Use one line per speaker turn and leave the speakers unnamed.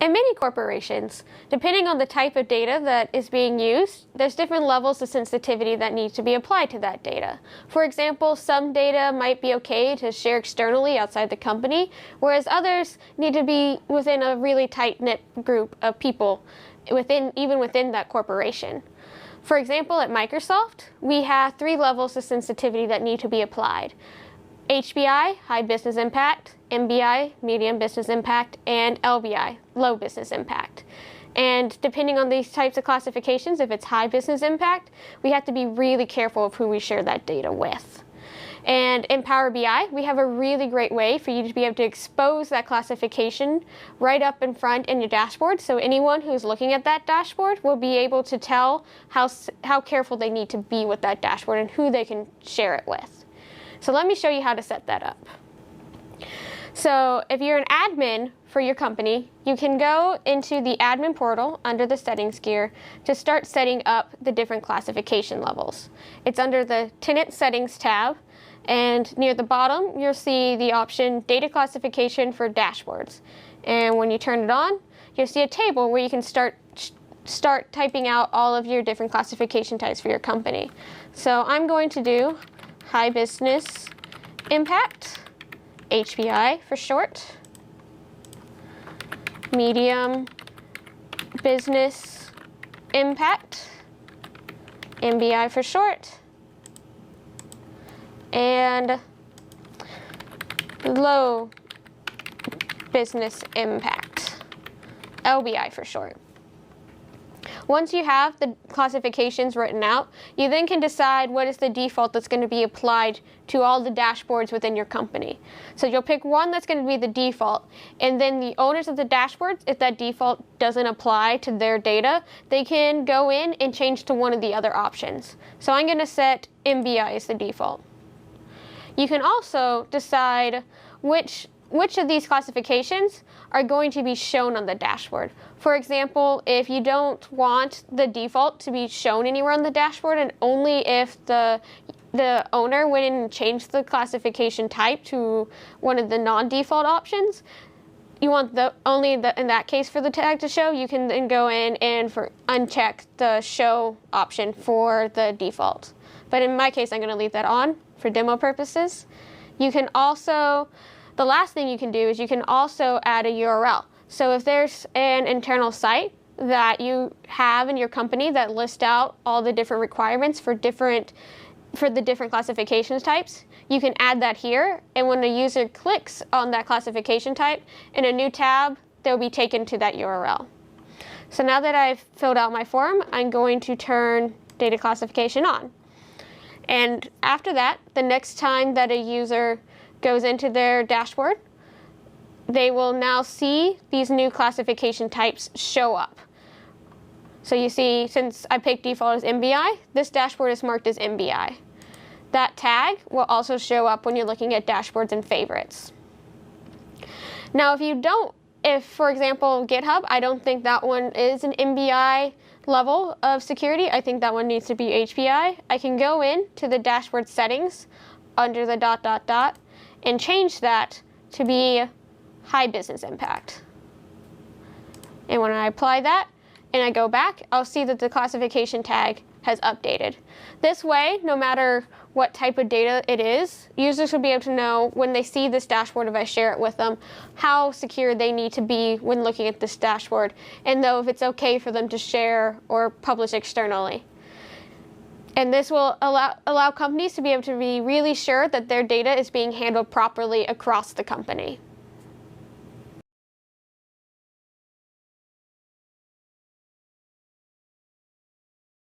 In many corporations, depending on the type of data that is being used, there's different levels of sensitivity that need to be applied to that data. For example, some data might be okay to share externally outside the company, whereas others need to be within a really tight-knit group of people, even within that corporation. For example, at Microsoft, we have 3 levels of sensitivity that need to be applied. HBI, high business impact, MBI, medium business impact, and LBI, low business impact. And depending on these types of classifications, if it's high business impact, we have to be really careful of who we share that data with. And in Power BI, we have a really great way for you to be able to expose that classification right up in front in your dashboard. So anyone who's looking at that dashboard will be able to tell how careful they need to be with that dashboard and who they can share it with. So let me show you how to set that up. So if you're an admin for your company, you can go into the admin portal under the settings gear to start setting up the different classification levels. It's under the tenant settings tab, and near the bottom you'll see the option data classification for dashboards. And when you turn it on, you'll see a table where you can start typing out all of your different classification types for your company. So I'm going to do high business impact, HBI for short, medium business impact, MBI for short, and low business impact, LBI for short. Once you have the classifications written out, you then can decide what is the default that's going to be applied to all the dashboards within your company. So you'll pick one that's going to be the default, and then the owners of the dashboards, if that default doesn't apply to their data, they can go in and change to one of the other options. So I'm going to set MBI as the default. You can also decide which of these classifications are going to be shown on the dashboard. For example, if you don't want the default to be shown anywhere on the dashboard, and only if the owner went in and changed the classification type to one of the non-default options, you want in that case for the tag to show, you can then go in and uncheck the show option for the default. But in my case, I'm going to leave that on for demo purposes. You can also, the last thing you can do is you can also add a URL. So if there's an internal site that you have in your company that lists out all the different requirements for the different classifications types, you can add that here, and when the user clicks on that classification type in a new tab, they'll be taken to that URL. So now that I've filled out my form, I'm going to turn data classification on. And after that, the next time that a user goes into their dashboard, they will now see these new classification types show up. So you see, since I picked default as MBI, this dashboard is marked as MBI. That tag will also show up when you're looking at dashboards and favorites. Now, if for example, GitHub, I don't think that one is an MBI level of security. I think that one needs to be HBI. I can go in to the dashboard settings under the ... and change that to be high business impact. And when I apply that and I go back, I'll see that the classification tag has updated. This way, no matter what type of data it is, users will be able to know when they see this dashboard, if I share it with them, how secure they need to be when looking at this dashboard, and know if it's okay for them to share or publish externally. And this will allow companies to be able to be really sure that their data is being handled properly across the company.